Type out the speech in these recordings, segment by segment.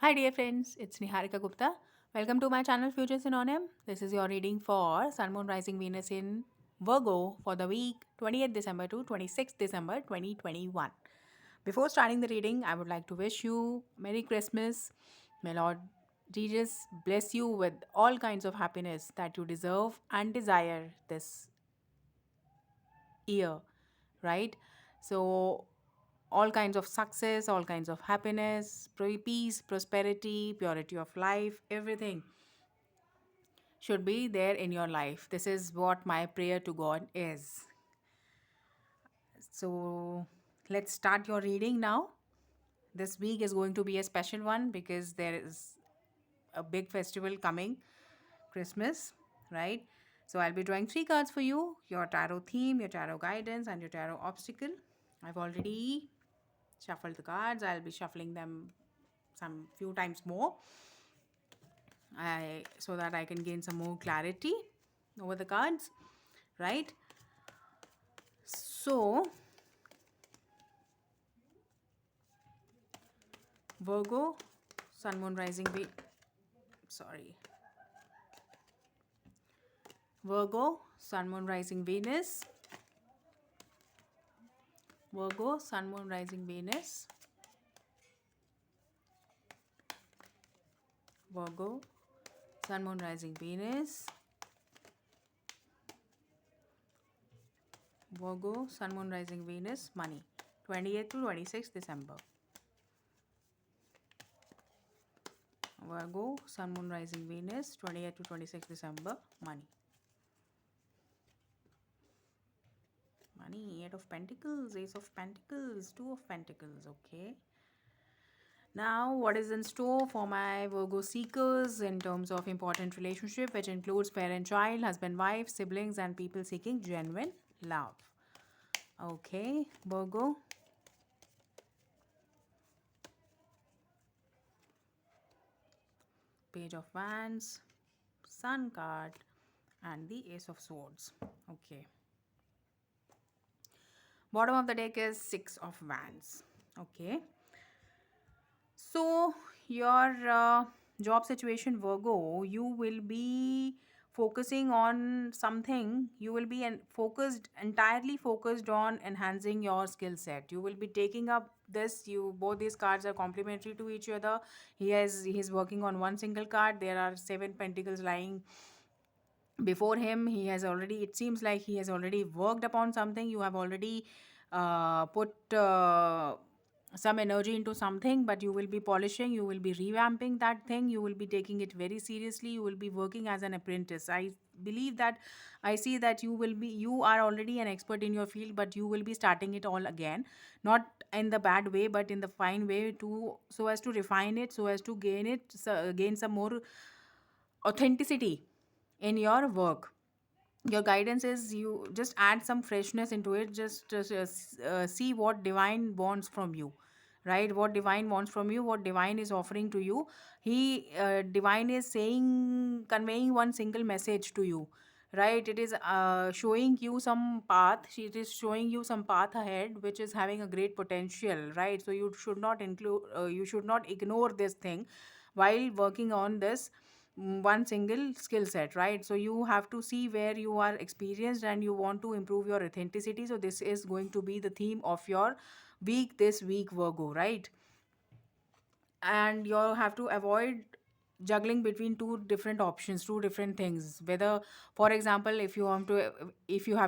Hi, dear friends, it's Niharika Gupta. Welcome to my channel Future Synonym. This is your reading for Sun, Moon, Rising, Venus in Virgo for the week 20th December to 26th December 2021. Before starting the reading, I would like to wish you Merry Christmas. May Lord Jesus bless you with all kinds of happiness that you deserve and desire this year, right? So, all kinds of success, all kinds of happiness, peace, prosperity, purity of life, everything should be there in your life. This is what my prayer to God is. So, let's start your reading now. This week is going to be a special one because there is a big festival coming, Christmas, right? So, I'll be drawing three cards for you, your tarot theme, your tarot guidance, and your tarot obstacle. I've already shuffled the cards. I'll be shuffling them some few times more, I so that I can gain some more clarity over the cards, right? So, Virgo, Sun, Moon, Rising, sorry, Virgo, Sun, Moon, Rising, Venus, Virgo, Sun, Moon, Rising, Venus, Virgo, Sun, Moon, Rising, Venus, Virgo, Sun, Moon, Rising, Venus, money, 28th to 26th December. Virgo, Sun, Moon, Rising, Venus, 28th to 26th December, money. Money, Eight of Pentacles, Ace of Pentacles, Two of Pentacles, okay. Now, what is in store for my Virgo seekers in terms of important relationship, which includes parent-child, husband-wife, siblings, and people seeking genuine love. Okay, Virgo. Page of Wands, Sun card, and the Ace of Swords. Okay. Bottom of the deck is Six of Wands. Okay. So, your job situation, Virgo, you will be focusing on something. You will be entirely focused on enhancing your skill set. You will be taking up this. Both these cards are complementary to each other. He's working on one single card. There are seven pentacles lying before him. It seems like he has already worked upon something. You have already put some energy into something, but you will be polishing, you will be revamping that thing, you will be taking it very seriously, you will be working as an apprentice. Believe that I see that you are already an expert in your field, but you will be starting it all again, not in the bad way but in the fine way, to so as to refine it, so as to gain some more authenticity in your work. Your guidance is you just add some freshness into it. Just see what divine wants from you, right? What divine wants from you, what divine is offering to you. Divine is saying, conveying one single message to you, right? It is showing you some path. It is showing you some path ahead which is having a great potential, right? So you should not ignore this thing while working on this one single skill set, right? So you have to see where you are experienced and you want to improve your authenticity. So this is going to be the theme of your week this week, Virgo, right? And you have to avoid juggling between two different options, two different things. Whether, for example, if you have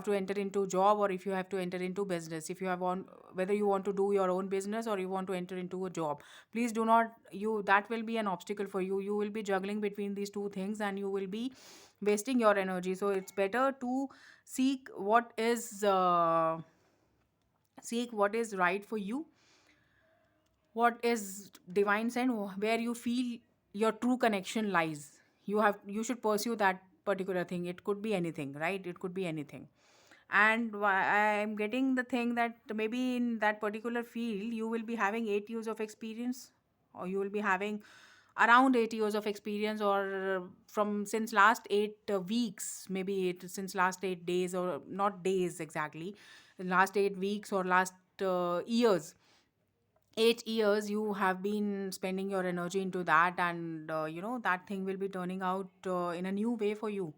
to enter into job, or if you have to enter into business, if you have on whether you want to do your own business or you want to enter into a job, please do not you that will be an obstacle for you. You will be juggling between these two things and you will be wasting your energy. So it's better to seek what is right for you, what is divine sent, where you feel your true connection lies. You should pursue that particular thing. It could be anything, right? It could be anything. And I'm getting the thing that maybe in that particular field you will be having 8 years of experience, or you will be having around 8 years of experience, or from since last 8 weeks, maybe since last 8 days, or not days exactly, last 8 weeks or last years, 8 years you have been spending your energy into that, and that thing will be turning out in a new way for you,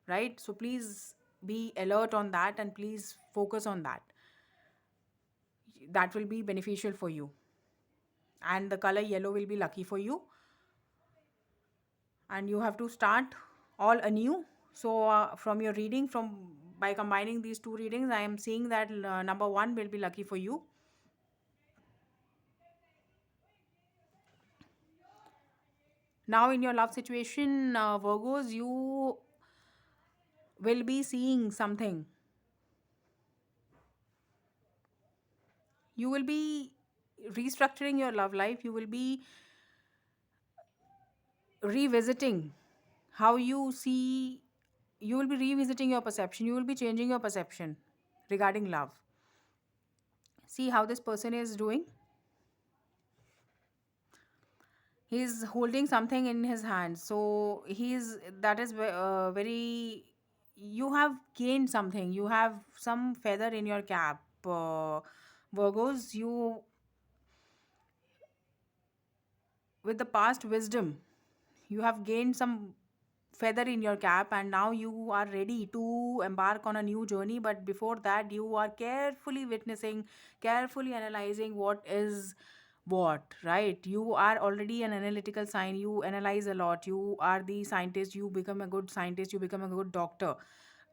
right? So please be alert on that and please focus on that. That will be beneficial for you, and the color yellow will be lucky for you, and you have to start all anew. So from your reading, from by combining these two readings, I am seeing that number 1 will be lucky for you. Now in your love situation, Virgos, you will be seeing something. You will be restructuring your love life. You will be revisiting how you see. You will be revisiting your perception. You will be changing your perception regarding love. See how this person is doing. He's holding something in his hand, so he's that is very, you have gained something, you have some feather in your cap, Virgos. You, with the past wisdom, you have gained some feather in your cap, and now you are ready to embark on a new journey. But before that, you are carefully witnessing, carefully analyzing what is what, right? You are already an analytical sign, you analyze a lot, you are the scientist, you become a good scientist, you become a good doctor.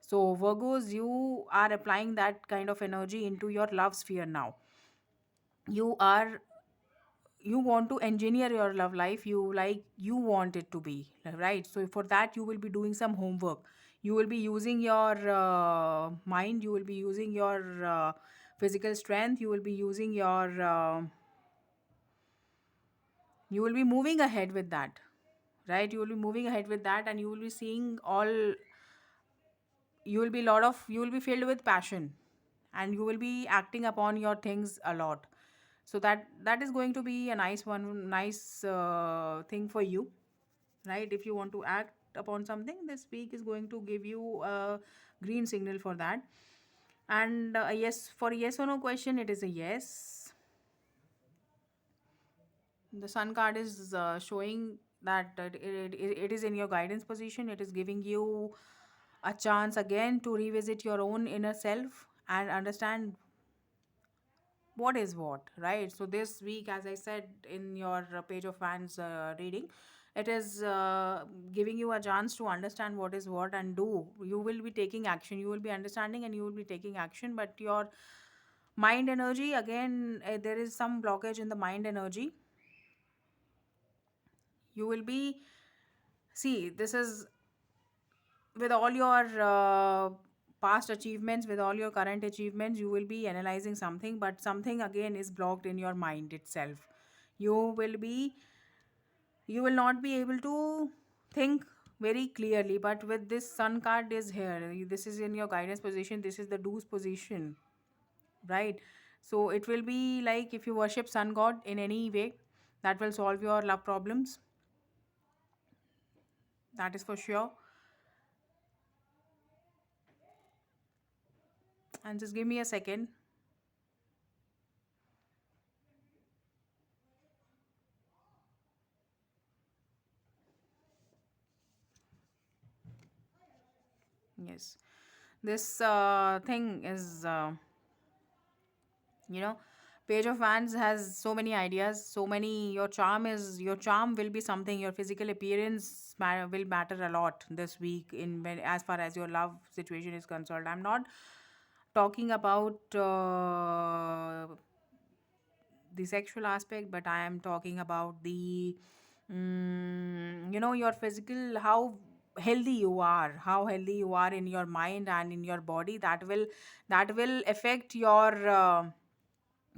So Virgos, you are applying that kind of energy into your love sphere now. You are, you want to engineer your love life, you like, you want it to be right. So for that, you will be doing some homework. You will be using your mind, you will be using your physical strength, you will be using your you will be moving ahead with that, right? You will be moving ahead with that, and you will be seeing all, you will be lot of, you will be filled with passion, and you will be acting upon your things a lot. So that is going to be a nice one, nice thing for you, right? If you want to act upon something, this week is going to give you a green signal for that. And yes, for yes or no question, it is a yes. The sun card is showing that it is in your guidance position. It is giving you a chance again to revisit your own inner self and understand what is what, right? So this week, as I said in your page of fans reading, it is giving you a chance to understand what is what and do. You will be taking action, you will be understanding, and you will be taking action. But your mind energy, again, there is some blockage in the mind energy. You will be, see, this is with all your past achievements, with all your current achievements, you will be analyzing something, but something again is blocked in your mind itself. You will be, you will not be able to think very clearly. But with this sun card is here, this is in your guidance position, this is the do's position, right? So it will be like, if you worship sun god in any way, that will solve your love problems, that is for sure. And just give me a second. Yes, this thing is you know page of wands has so many ideas, so many, your charm is, your charm will be something, your physical appearance will matter a lot this week in as far as your love situation is concerned. I'm not talking about the sexual aspect, but I am talking about the your physical, how healthy you are, how healthy you are in your mind and in your body. That will affect your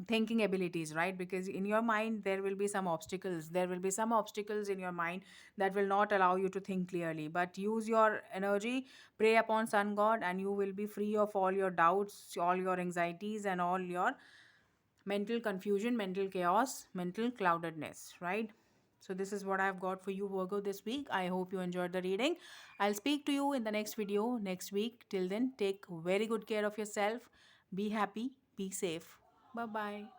thinking abilities, right? Because in your mind there will be some obstacles, there will be some obstacles in your mind that will not allow you to think clearly. But use your energy, pray upon sun god, and you will be free of all your doubts, all your anxieties, and all your mental confusion, mental chaos, mental cloudedness, right? So this is what I've got for you, Virgo, this week. I hope you enjoyed the reading. I'll speak to you in the next video next week. Till then, take very good care of yourself. Be happy, be safe. Bye bye.